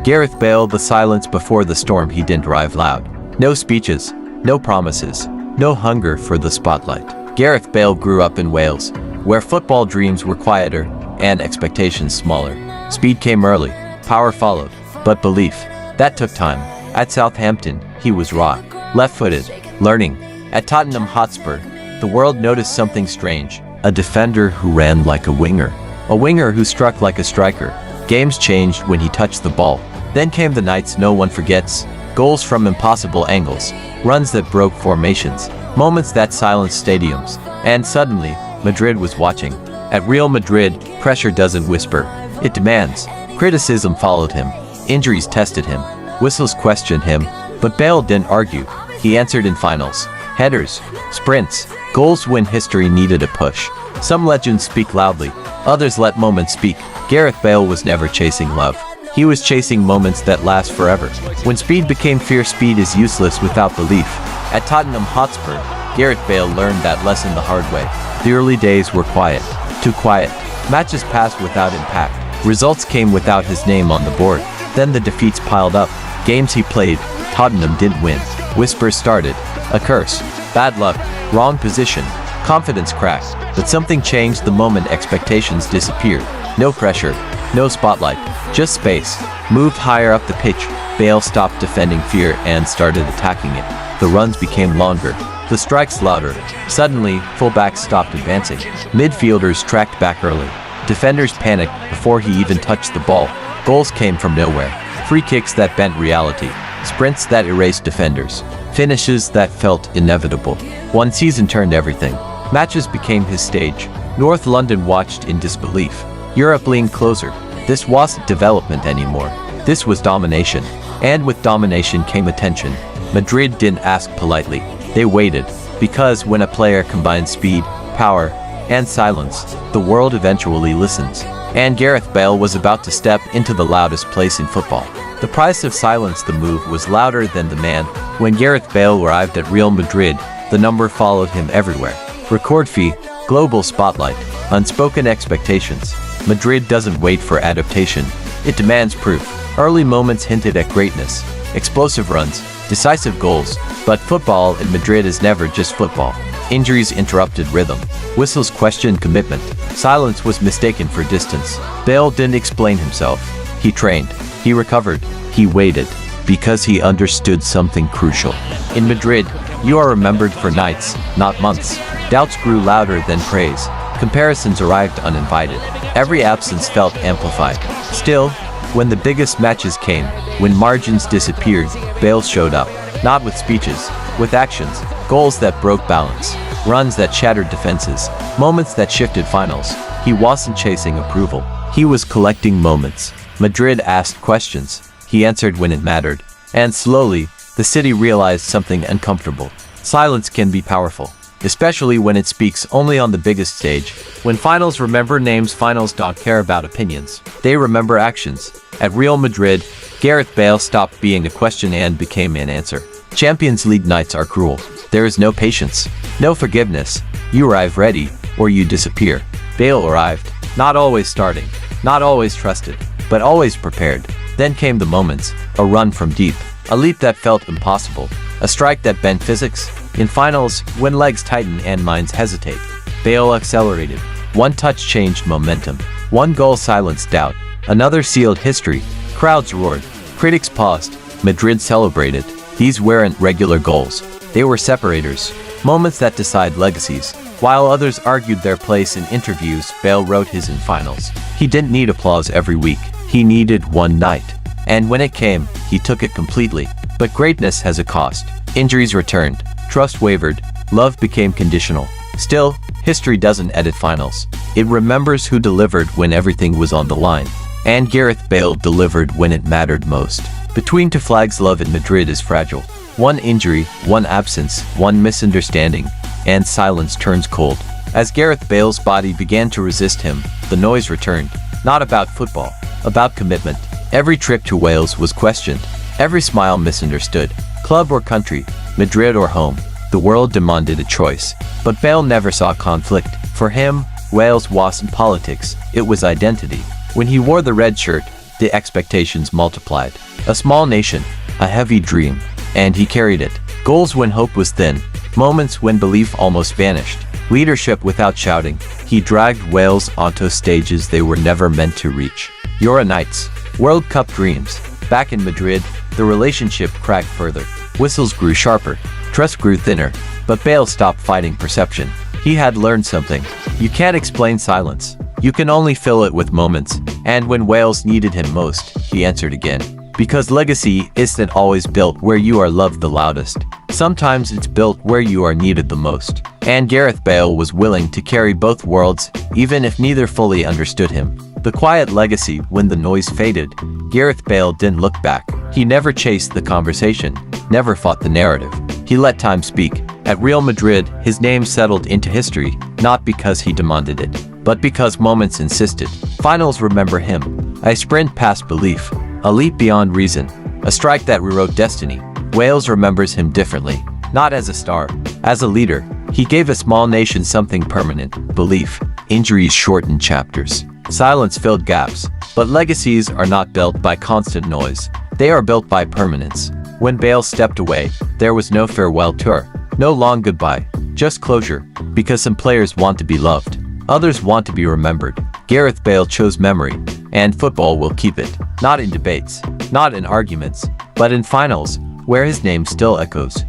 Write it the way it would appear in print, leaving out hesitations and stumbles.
Gareth Bale, the silence before the storm. He didn't arrive loud. No speeches, no promises, no hunger for the spotlight. Gareth Bale grew up in Wales, where football dreams were quieter and expectations smaller. Speed came early, power followed, but belief, that took time. At Southampton, he was raw, left-footed, learning. At Tottenham Hotspur, the world noticed something strange. A defender who ran like a winger who struck like a striker. Games changed when he touched the ball. Then came the nights no one forgets. Goals from impossible angles, runs that broke formations, moments that silenced stadiums. And suddenly, Madrid was watching. At Real Madrid, pressure doesn't whisper, it demands. Criticism followed him. Injuries tested him. Whistles questioned him. But Bale didn't argue. He answered in finals. Headers, sprints, goals when history needed a push. Some legends speak loudly, others let moments speak. Gareth Bale was never chasing love. He was chasing moments that last forever. When speed became fear, speed is useless without belief. At Tottenham Hotspur, Gareth Bale learned that lesson the hard way. The early days were quiet, too quiet. Matches passed without impact. Results came without his name on the board. Then the defeats piled up. Games he played, Tottenham didn't win. Whispers started. A curse. Bad luck. Wrong position. Confidence cracked. But something changed the moment expectations disappeared. No pressure. No spotlight. Just space. Moved higher up the pitch. Bale stopped defending fear and started attacking it. The runs became longer. The strikes louder. Suddenly, fullbacks stopped advancing. Midfielders tracked back early. Defenders panicked before he even touched the ball. Goals came from nowhere. Free kicks that bent reality. Sprints that erased defenders. Finishes that felt inevitable. One season turned everything. Matches became his stage. North London watched in disbelief. Europe leaned closer. This wasn't development anymore. This was domination. And with domination came attention. Madrid didn't ask politely. They waited. Because when a player combines speed, power, and silence, the world eventually listens. And Gareth Bale was about to step into the loudest place in football. The price of silence, the move, was louder than the man. When Gareth Bale arrived at Real Madrid, the number followed him everywhere. Record fee, global spotlight, unspoken expectations. Madrid doesn't wait for adaptation. It demands proof. Early moments hinted at greatness. Explosive runs, decisive goals. But football in Madrid is never just football. Injuries interrupted rhythm. Whistles questioned commitment. Silence was mistaken for distance. Bale didn't explain himself. He trained. He recovered. He waited. Because he understood something crucial. In Madrid, you are remembered for nights, not months. Doubts grew louder than praise. Comparisons arrived uninvited. Every absence felt amplified. Still, when the biggest matches came, when margins disappeared, Bale showed up. Not with speeches, with actions. Goals that broke balance. Runs that shattered defenses. Moments that shifted finals. He wasn't chasing approval. He was collecting moments. Madrid asked questions. He answered when it mattered. And slowly, the city realized something uncomfortable. Silence can be powerful, especially when it speaks only on the biggest stage. When finals remember names, finals don't care about opinions. They remember actions. At Real Madrid, Gareth Bale stopped being a question and became an answer. Champions League nights are cruel. There is no patience, no forgiveness. You arrive ready, or you disappear. Bale arrived, not always starting, not always trusted, but always prepared. Then came the moments, a run from deep, a leap that felt impossible, a strike that bent physics. In finals, when legs tighten and minds hesitate, Bale accelerated. One touch changed momentum. One goal silenced doubt. Another sealed history. Crowds roared. Critics paused. Madrid celebrated. These weren't regular goals. They were separators. Moments that decide legacies. While others argued their place in interviews, Bale wrote his in finals. He didn't need applause every week. He needed one night. And when it came, he took it completely. But greatness has a cost. Injuries returned. Trust wavered. Love became conditional. Still, history doesn't edit finals. It remembers who delivered when everything was on the line. And Gareth Bale delivered when it mattered most. Between two flags, love in Madrid is fragile. One injury, one absence, one misunderstanding, and silence turns cold. As Gareth Bale's body began to resist him, the noise returned. Not about football, about commitment. Every trip to Wales was questioned. Every smile misunderstood. Club or country, Madrid or home, the world demanded a choice. But Bale never saw conflict. For him, Wales wasn't politics, it was identity. When he wore the red shirt, the expectations multiplied. A small nation, a heavy dream, and he carried it. Goals when hope was thin, moments when belief almost vanished. Leadership without shouting, he dragged Wales onto stages they were never meant to reach. Euro nights, World Cup dreams. Back in Madrid, the relationship cracked further. Whistles grew sharper, trust grew thinner, but Bale stopped fighting perception. He had learned something. You can't explain silence. You can only fill it with moments. And when Wales needed him most, he answered again. Because legacy isn't always built where you are loved the loudest. Sometimes it's built where you are needed the most. And Gareth Bale was willing to carry both worlds, even if neither fully understood him. The quiet legacy when the noise faded, Gareth Bale didn't look back. He never chased the conversation, never fought the narrative. He let time speak. At Real Madrid, his name settled into history, not because he demanded it, but because moments insisted. Finals remember him. A sprint past belief, a leap beyond reason, a strike that rewrote destiny. Wales remembers him differently, not as a star, as a leader. He gave a small nation something permanent, belief. Injuries shortened chapters. Silence filled gaps, but legacies are not built by constant noise. They are built by permanence. When Bale stepped away, there was no farewell tour, no long goodbye, just closure, because some players want to be loved. Others want to be remembered. Gareth Bale chose memory, and football will keep it. Not in debates, not in arguments, but in finals, where his name still echoes.